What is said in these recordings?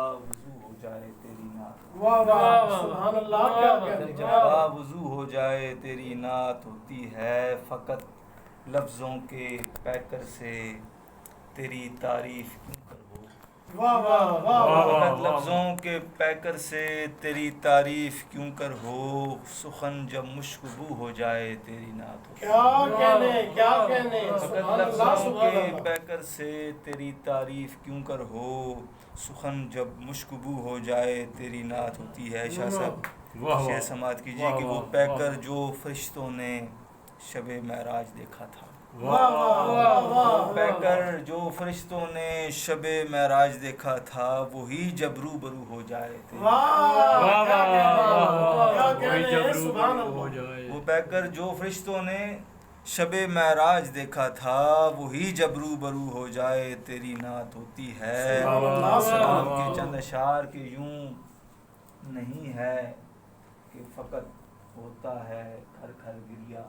وضو ہو جائے تیری نعت، واہ واہ سبحان اللہ، کیا کہنے جب وضو ہو جائے تیری نعت ہوتی ہے فقط لفظوں کے پیکر سے تیری تعریف کیوں کر ہو، واہ واہ واہ فقط لفظوں کے پیکر سے تیری تعریف کیوں کر ہو، سخن جب مشکبو ہو جائے تیری نعت ہوتی ہے، کیا کہنے فقط لفظوں کے پیکر سے تیری تعریف کیوں کر ہو، سخن جب مشکبو ہو جائے تیری نعت ہوتی ہے۔ شاہ صاحب شعر سماعت کیجیے کہ وہ پیکر جو فرشتوں نے شب معراج دیکھا تھا، وہ پیکر جو فرشتوں نے شب معراج دیکھا تھا، وہی جب روبرو ہو جائے تیری، وہ پیکر جو فرشتوں نے شب معراج دیکھا تھا، وہی جب روبرو ہو جائے تیری نعت ہوتی ہے۔ سلام کے چند اشعار کے یوں نہیں ہے کہ فقط ہوتا ہے گھر گھر گریا،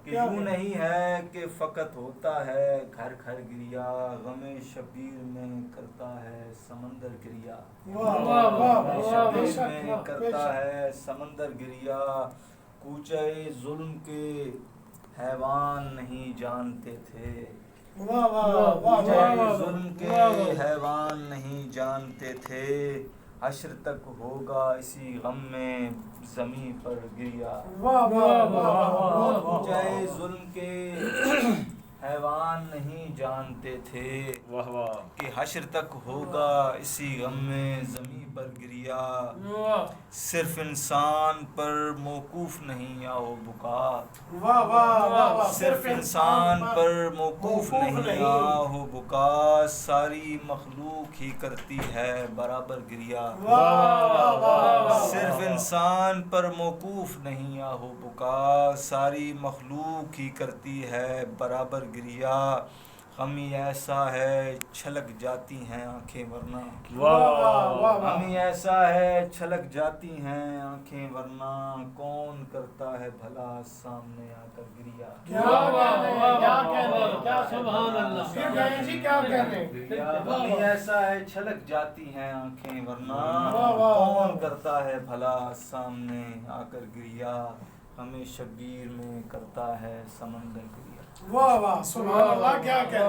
کہ یوں نہیں ہے کہ فقط ہوتا ہے گھر گھر گریا، غم شبیر میں کرتا ہے سمندر گریا، غم شبیر میں کرتا ہے سمندر گریا، کوچے ظلم کے حیوان نہیں جانتے تھے، کوچے ظلم کے حیوان نہیں جانتے تھے، حشر تک ہوگا اسی غم میں زمیں پر گریا، کوچے ظلم کے حیوان نہیں جانتے تھے کہ حشر تک ہوگا اسی غم میں زمیں پر گریا، صرف انسان پر موقوف نہیں آہو بکا، صرف انسان پر موقوف نہیں آہو بکا، ساری مخلوق ہی کرتی ہے برابر گریا، صرف انسان پر موقوف نہیں آہو بکا، ساری مخلوق ہی کرتی ہے برابر گریا، غمی ایسا ہے چھلک جاتی ہیں آنکھیں ورنہ، غمی ایسا ہے چھلک جاتی ہیں آنکھیں ورنہ، کون کرتا ہے بھلا سامنے آ کر گریا، غمی ایسا ہے چھلک جاتی ہیں آنکھیں ورنہ، کون کرتا ہے بھلا سامنے آ کر گریا، ہمیں شبیر میں کرتا ہے سمندر گریا۔ واہ واہ سبحان اللہ، کیا کہنے